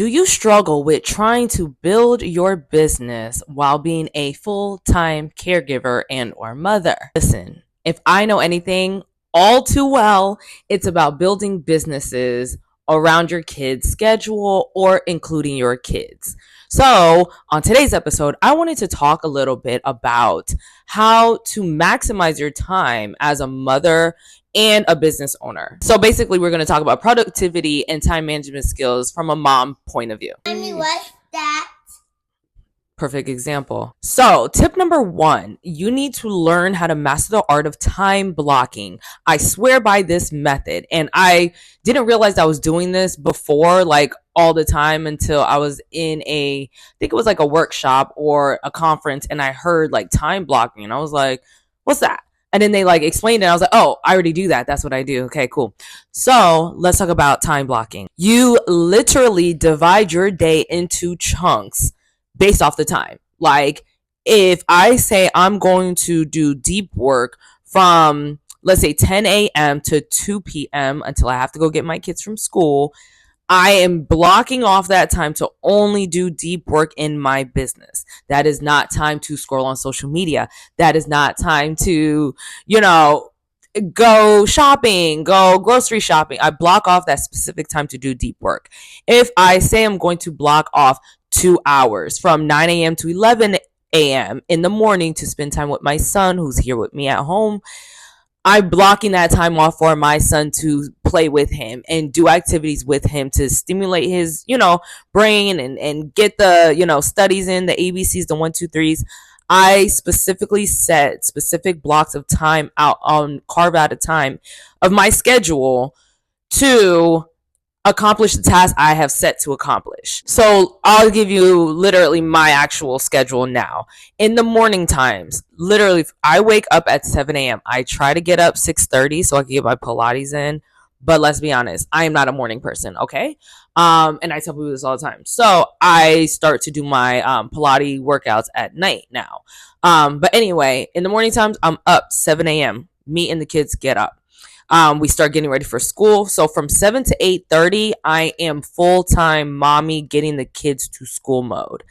Do you struggle with trying to build your business while being a full-time caregiver and or mother? Listen, if I know anything all too well, it's about building businesses around your kids' schedule or including your kids. So, on today's episode, I wanted to talk a little bit about how to maximize your time as a mother and a business owner. So basically, we're going to talk about productivity and time management skills from a mom point of view. Mommy, what's that? Perfect example. So, tip number one, you need to learn how to master the art of time blocking. I swear by this method, and I didn't realize I was doing this before, like all the time, until I was in I think it was like a workshop or a conference, and I heard like time blocking, and I was like, what's that? And then they like explained it. I was like, oh, I already do that. That's what I do. Okay, cool. So let's talk about time blocking. You literally divide your day into chunks based off the time. Like if I say I'm going to do deep work from, let's say, 10 a.m. to 2 p.m. until I have to go get my kids from school, I am blocking off that time to only do deep work in my business. That is not time to scroll on social media. That is not time to, go shopping, go grocery shopping. I block off that specific time to do deep work. If I say I'm going to block off 2 hours from 9 a.m. to 11 a.m. in the morning to spend time with my son who's here with me at home, I'm blocking that time off for my son to play with him and do activities with him to stimulate his, brain and get the, studies in, the ABCs, the one, two, threes. I specifically set specific blocks of time out on carve out a time of my schedule to accomplish the task I have set to accomplish. So I'll give you literally my actual schedule now. In the morning times, literally, I wake up at 7 a.m. I try to get up 6:30 so I can get my Pilates in. But let's be honest, I am not a morning person, okay? And I tell people this all the time. So I start to do my Pilates workouts at night now. But anyway, in the morning times, I'm up 7 a.m. Me and the kids get up. We start getting ready for school. So from 7 to 8:30, I am full-time mommy getting the kids to school mode.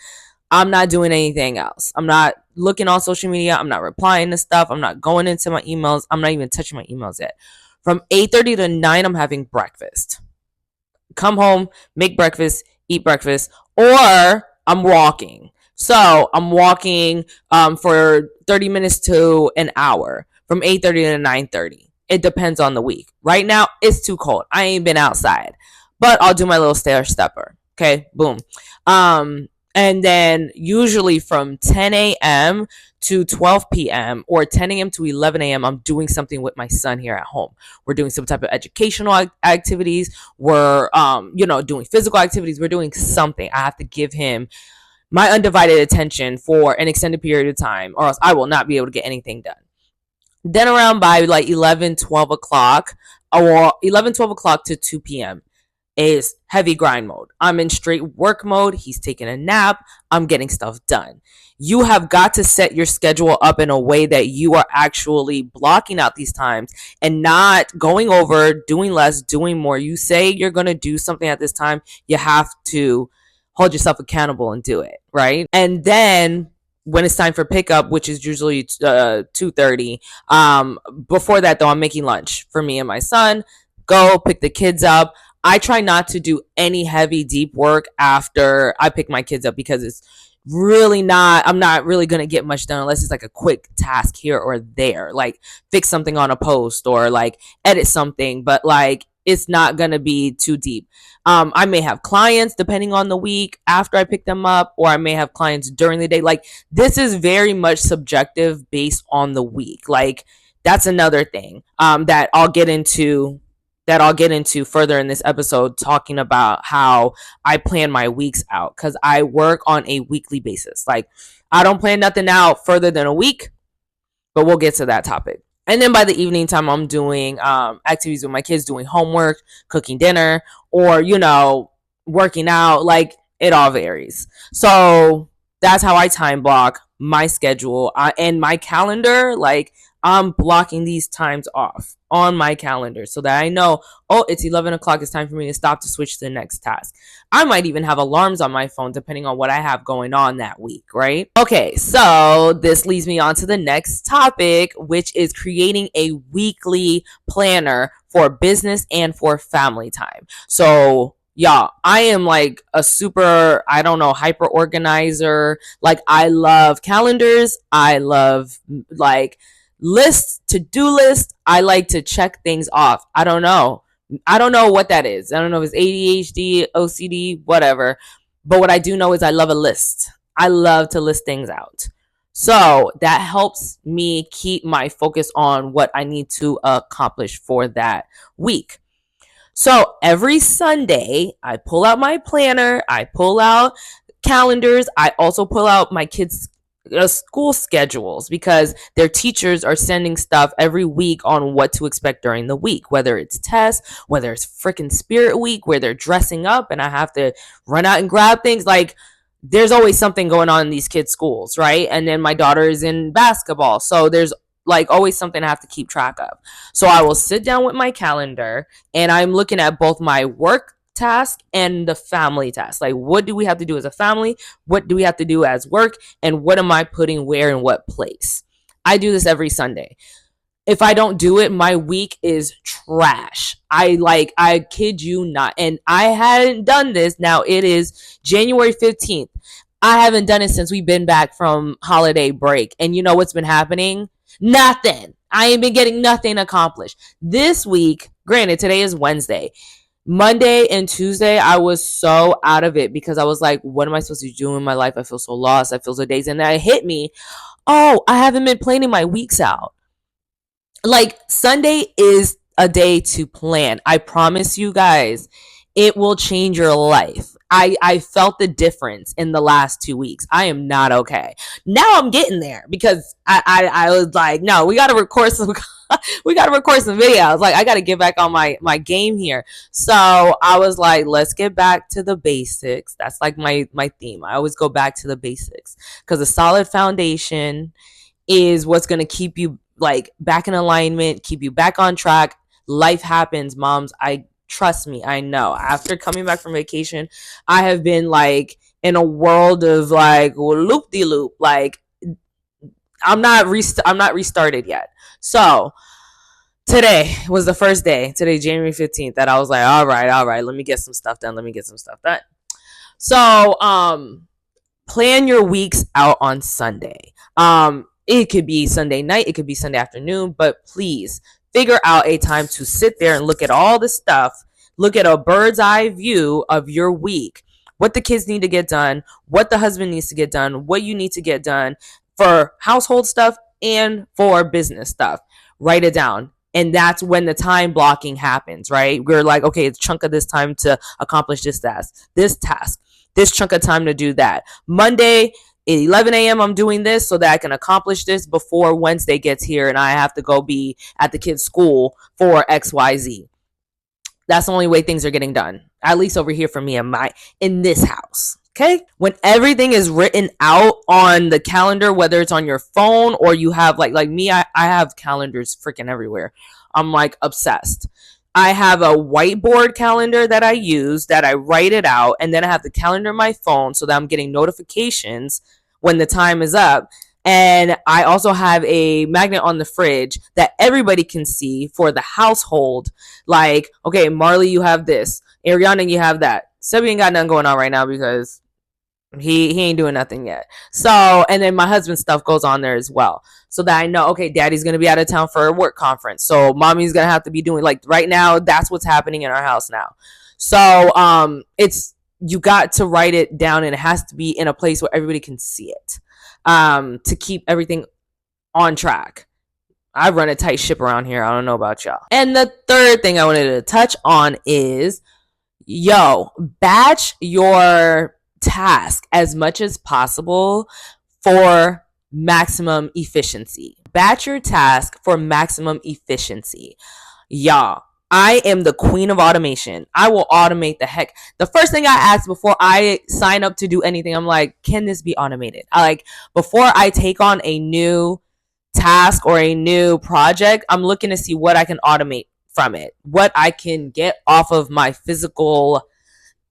I'm not doing anything else. I'm not looking on social media. I'm not replying to stuff. I'm not going into my emails. I'm not even touching my emails yet. From 8:30 to 9, I'm having breakfast. Come home, make breakfast, eat breakfast, or I'm walking. So I'm walking for 30 minutes to an hour from 8:30 to 9:30. It depends on the week. Right now, it's too cold. I ain't been outside, but I'll do my little stair stepper. Okay, boom. And then usually from 10 a.m. to 12 p.m. or 10 a.m. to 11 a.m., I'm doing something with my son here at home. We're doing some type of educational activities. We're, doing physical activities. We're doing something. I have to give him my undivided attention for an extended period of time, or else I will not be able to get anything done. Then around by like 11, 12 o'clock, or 11, 12 o'clock to 2 p.m. is heavy grind mode. I'm in straight work mode. He's taking a nap. I'm getting stuff done. You have got to set your schedule up in a way that you are actually blocking out these times and not going over, doing less, doing more. You say you're going to do something at this time, you have to hold yourself accountable and do it, right? And then when it's time for pickup, which is usually 2:30. Before that, though, I'm making lunch for me and my son. Go pick the kids up. I try not to do any heavy, deep work after I pick my kids up because it's really not, I'm not really going to get much done unless it's like a quick task here or there, like fix something on a post or like edit something, but like it's not going to be too deep. I may have clients depending on the week after I pick them up, or I may have clients during the day. Like this is very much subjective based on the week. Like that's another thing that I'll get into further in this episode, talking about how I plan my weeks out because I work on a weekly basis. Like I don't plan nothing out further than a week, but we'll get to that topic. And then by the evening time, I'm doing activities with my kids, doing homework, cooking dinner, or, working out. Like it all varies. So that's how I time block my schedule and my calendar. Like I'm blocking these times off. on my calendar so that I know, oh, it's 11 o'clock. It's time for me to stop to switch to the next task. I might even have alarms on my phone depending on what I have going on that week, right? Okay, so this leads me on to the next topic, which is creating a weekly planner for business and for family time. So y'all, I am like a super, I don't know, hyper organizer. Like, I love calendars. I love like lists, to-do lists. I like to check things off. I don't know. I don't know what that is. I don't know if it's ADHD, OCD, whatever. But what I do know is I love a list. I love to list things out. So that helps me keep my focus on what I need to accomplish for that week. So every Sunday, I pull out my planner, I pull out calendars, I also pull out my kids' school schedules because their teachers are sending stuff every week on what to expect during the week, whether it's tests, whether it's freaking Spirit Week where they're dressing up and I have to run out and grab things. Like, there's always something going on in these kids' schools, right? And then my daughter is in basketball. So there's like always something I have to keep track of. So I will sit down with my calendar and I'm looking at both my work task and the family task. Like, what do we have to do as a family? What do we have to do as work? And what am I putting where in what place? I do this every Sunday. If I don't do it, my week is trash. I kid you not. And I hadn't done this. Now it is January 15th. I haven't done it since we've been back from holiday break. And you know what's been happening? Nothing. I ain't been getting nothing accomplished. This week, granted, today is Wednesday. Monday and Tuesday, I was so out of it because I was like, what am I supposed to do in my life? I feel so lost. I feel so dazed. And then it hit me, oh, I haven't been planning my weeks out. Like, Sunday is a day to plan. I promise you guys, it will change your life. I felt the difference in the last 2 weeks. I am not okay. Now I'm getting there because I was like, no, we gotta record some videos. Like, I gotta get back on my game here. So I was like, let's get back to the basics. That's like my theme. I always go back to the basics because a solid foundation is what's gonna keep you like back in alignment, keep you back on track. Life happens, moms. Trust me, I know. After coming back from vacation, I have been like in a world of like loop de loop. Like, I'm not restarted yet. So today was the first day. Today, January 15th, that I was like, all right, let me get some stuff done. So plan your weeks out on Sunday. It could be Sunday night, it could be Sunday afternoon, but please figure out a time to sit there and look at all the stuff, look at a bird's eye view of your week, what the kids need to get done, what the husband needs to get done, what you need to get done for household stuff and for business stuff. Write it down. And that's when the time blocking happens, right? We're like, okay, it's a chunk of this time to accomplish this task, this chunk of time to do that. Monday, at 11 a.m. I'm doing this so that I can accomplish this before Wednesday gets here and I have to go be at the kids' school for XYZ. That's the only way things are getting done, at least over here for me in this house. Okay? When everything is written out on the calendar, whether it's on your phone or you have like me, I have calendars freaking everywhere. I'm like obsessed. I have a whiteboard calendar that I use, that I write it out, and then I have the calendar on my phone so that I'm getting notifications when the time is up. And I also have a magnet on the fridge that everybody can see for the household. Like, okay, Marley, you have this. Ariana, you have that. Sebi ain't got nothing going on right now because he ain't doing nothing yet. So, and then my husband's stuff goes on there as well. So that I know, okay, daddy's going to be out of town for a work conference. So mommy's going to have to be doing, like, right now, that's what's happening in our house now. So, you got to write it down and it has to be in a place where everybody can see it, to keep everything on track. I run a tight ship around here. I don't know about y'all. And the third thing I wanted to touch on is, batch your task as much as possible for maximum efficiency. Batch your task for maximum efficiency. Y'all, I am the queen of automation. I will automate the heck. The first thing I ask before I sign up to do anything, I'm like, can this be automated? Before I take on a new task or a new project, I'm looking to see what I can automate from it, what I can get off of my physical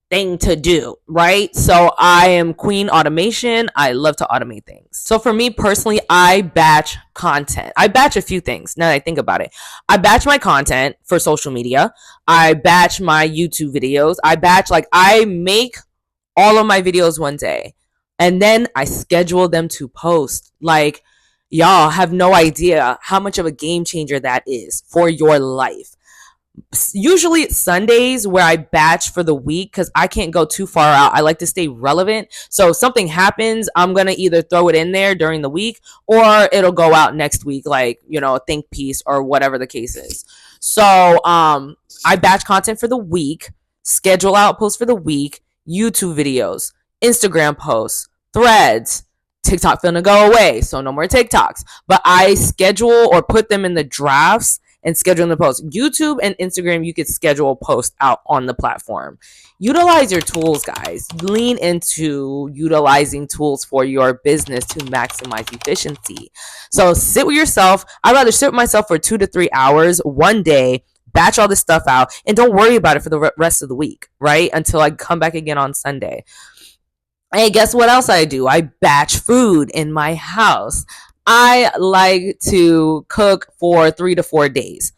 thing to do, right? So I am queen automation. I love to automate things. So for me personally, I batch content. I batch a few things now that I think about it. I batch my content for social media. I batch my YouTube videos. I make all of my videos one day and then I schedule them to post. Like, y'all have no idea how much of a game changer that is for your life. Usually it's Sundays where I batch for the week because I can't go too far out. I like to stay relevant. So if something happens, I'm going to either throw it in there during the week or it'll go out next week, like, a think piece or whatever the case is. So I batch content for the week, schedule out posts for the week, YouTube videos, Instagram posts, threads. TikTok finna go away, so no more TikToks. But I schedule or put them in the drafts and scheduling the post. YouTube and Instagram, you could schedule a post out on the platform. Utilize your tools, guys. Lean into utilizing tools for your business to maximize efficiency. So sit with yourself. I'd rather sit with myself for 2 to 3 hours one day, batch all this stuff out, and don't worry about it for the rest of the week, right? Until I come back again on Sunday. Hey, guess what else I do? I batch food in my house. I like to cook for 3 to 4 days.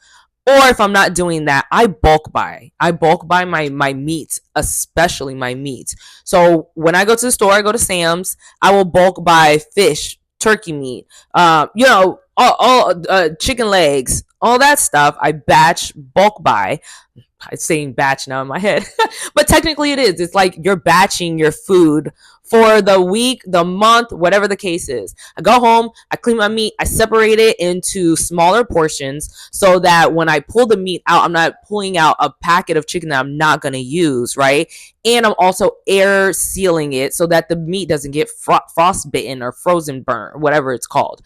Or if I'm not doing that, I bulk buy. I bulk buy my meats, especially my meats. So when I go to the store, I go to Sam's, I will bulk buy fish, turkey meat, chicken legs, all that stuff. I batch bulk buy. I'm saying batch now in my head, but technically it is. It's like you're batching your food for the week, the month, whatever the case is. I go home, I clean my meat, I separate it into smaller portions so that when I pull the meat out, I'm not pulling out a packet of chicken that I'm not going to use, right? And I'm also air sealing it so that the meat doesn't get frostbitten or frozen burnt, whatever it's called.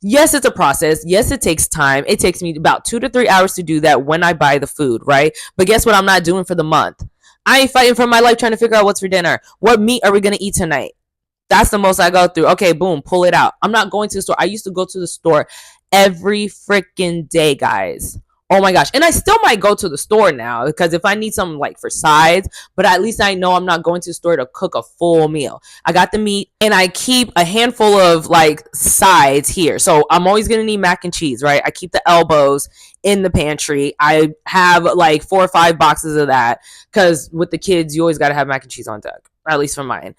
Yes, it's a process. Yes, it takes time. It takes me about 2 to 3 hours to do that when I buy the food, right? But guess what I'm not doing for the month? I ain't fighting for my life trying to figure out what's for dinner. What meat are we going to eat tonight? That's the most I go through. Okay, boom, pull it out. I'm not going to the store. I used to go to the store every freaking day, guys. Oh my gosh. And I still might go to the store now because if I need something like for sides, but at least I know I'm not going to the store to cook a full meal. I got the meat and I keep a handful of like sides here. So I'm always going to need mac and cheese, right? I keep the elbows in the pantry. I have like 4 or 5 boxes of that because with the kids, you always got to have mac and cheese on deck. At least for mine.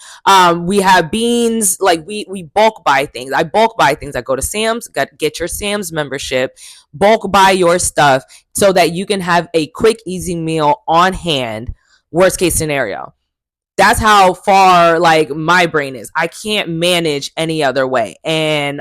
We have beans. Like we bulk buy things. I bulk buy things. I go to Sam's. Get your Sam's membership. Bulk buy your stuff so that you can have a quick, easy meal on hand. Worst case scenario. That's how far like my brain is. I can't manage any other way, and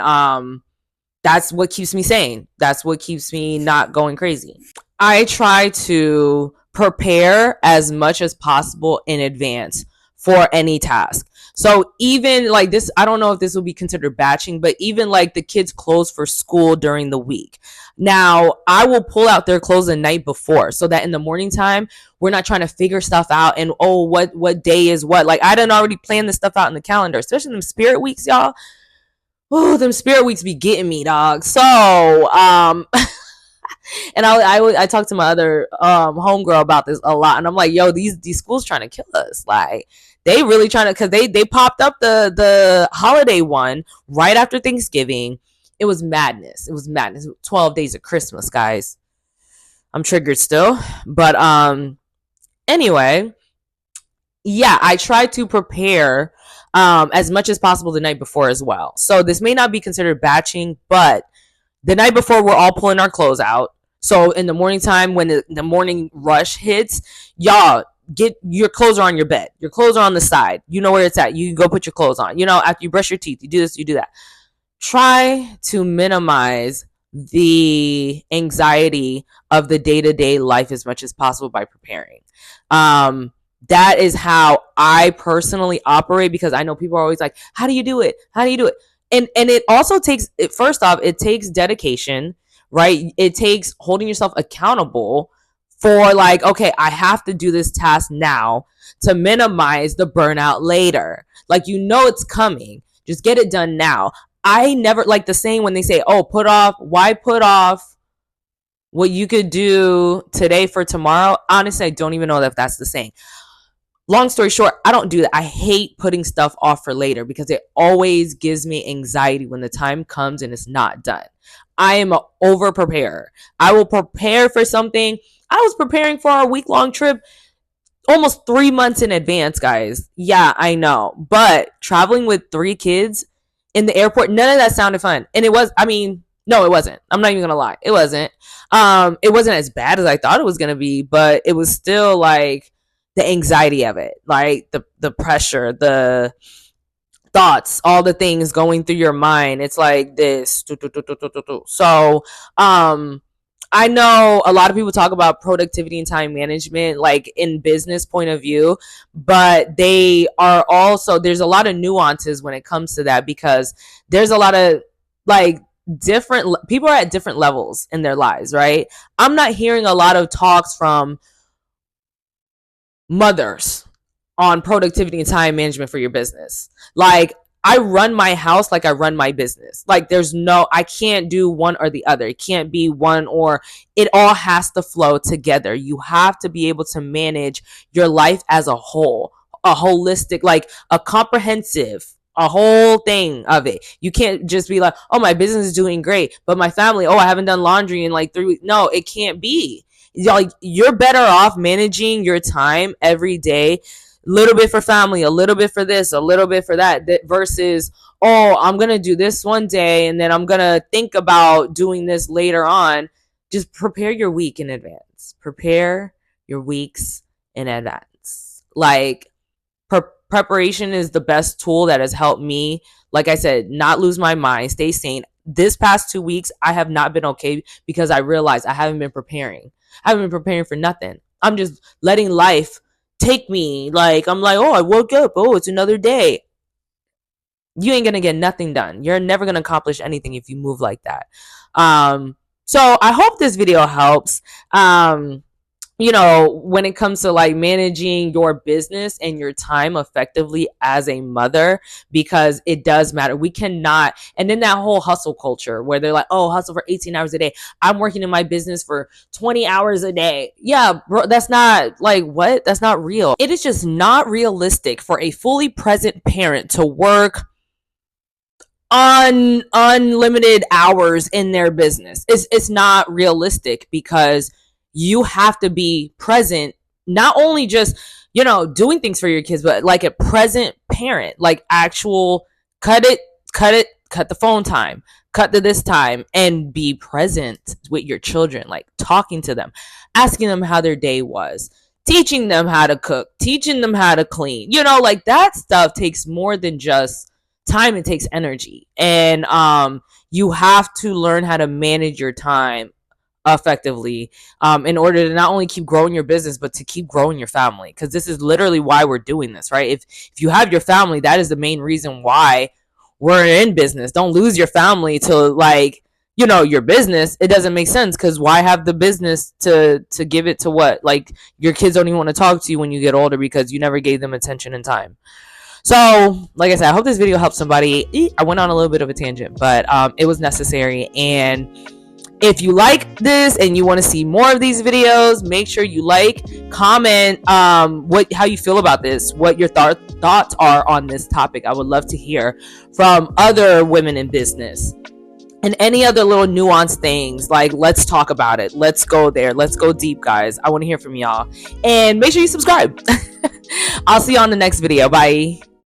that's what keeps me sane. That's what keeps me not going crazy. I try to prepare as much as possible in advance for any task. So even like this, I don't know if this will be considered batching, but even like the kids' clothes for school during the week. Now, I will pull out their clothes the night before so that in the morning time, we're not trying to figure stuff out and, oh, what day is what. Like, I done already planned this stuff out in the calendar, especially them spirit weeks, y'all. Oh, them spirit weeks be getting me, dog. So, and I talked to my other homegirl about this a lot, and I'm like, yo, these schools trying to kill us. Like, they really trying to, because they popped up the holiday one right after Thanksgiving. It was madness. It was madness. 12 days of Christmas, guys. I'm triggered still, but anyway, yeah, I try to prepare as much as possible the night before as well. So this may not be considered batching, but the night before we're all pulling our clothes out. So in the morning time, when the morning rush hits, y'all get your clothes are on your bed. Your clothes are on the side. You know where it's at. You can go put your clothes on. You know, after you brush your teeth, you do this, you do that. Try to minimize the anxiety of the day-to-day life as much as possible by preparing. That is how I personally operate, because I know people are always like, how do you do it? How do you do it? And it also takes, first off, it takes dedication, right? It takes holding yourself accountable for like, okay, I have to do this task now to minimize the burnout later. Like, you know, it's coming. Just get it done now. I never like the saying when they say, oh, why put off what you could do today for tomorrow? Honestly, I don't even know if that's the saying. Long story short, I don't do that. I hate putting stuff off for later because it always gives me anxiety when the time comes and it's not done. I am an over preparer. I will prepare for something. I was preparing for our week-long trip almost 3 months in advance, guys. Yeah, I know. But traveling with 3 kids in the airport, none of that sounded fun. And it was, I mean, no, it wasn't. I'm not even gonna lie. It wasn't. It wasn't as bad as I thought it was gonna be, but it was still like the anxiety of it, like the pressure, the thoughts, all the things going through your mind. It's like this. So, I know a lot of people talk about productivity and time management, like in business point of view, but they are also, there's a lot of nuances when it comes to that because there's a lot of like different people are at different levels in their lives, right? I'm not hearing a lot of talks from mothers on productivity and time management for your business. Like, I run my house like I run my business. Like, I can't do one or the other. It can't be one or it all has to flow together. You have to be able to manage your life as a whole, a holistic, like a comprehensive, a whole thing of it. You can't just be like, oh, my business is doing great, but my family, oh, I haven't done laundry in like 3 weeks. No, it can't be. Like, you're better off managing your time every day, little bit for family, a little bit for this, a little bit for that, versus, oh, I'm gonna do this one day and then I'm gonna think about doing this later on. Just prepare your week in advance. Prepare your weeks in advance. Like, preparation is the best tool that has helped me, like I said, not lose my mind, stay sane. This past 2 weeks, I have not been okay because I realized I haven't been preparing. I haven't been preparing for nothing. I'm just letting life take me. Like, I'm like, oh, I woke up. Oh, it's another day. You ain't going to get nothing done. You're never going to accomplish anything if you move like that. So I hope this video helps. When it comes to like managing your business and your time effectively as a mother, because it does matter. We cannot, and then that whole hustle culture where they're like, oh, hustle for 18 hours a day. I'm working in my business for 20 hours a day. Yeah, bro, that's not like, what? That's not real. It is just not realistic for a fully present parent to work unlimited hours in their business. It's not realistic because you have to be present, not only just, doing things for your kids, but like a present parent, like actual cut the phone time, cut to this time, and be present with your children, like talking to them, asking them how their day was, teaching them how to cook, teaching them how to clean, like that stuff takes more than just time. It takes energy. And you have to learn how to manage your time effectively in order to not only keep growing your business, but to keep growing your family, because this is literally why we're doing this, right? If you have your family, that is the main reason why we're in business. Don't lose your family to like, your business. It doesn't make sense, because why have the business to give it to what? Like, your kids don't even want to talk to you when you get older because you never gave them attention and time. So, like I said, I hope this video helps somebody. I went on a little bit of a tangent, but it was necessary. And if you like this and you want to see more of these videos, make sure you comment how you feel about this, what your thoughts are on this topic. I would love to hear from other women in business. And any other little nuanced things, like, let's talk about it. Let's go there. Let's go deep, guys. I want to hear from y'all. And make sure you subscribe. I'll see you on the next video. Bye.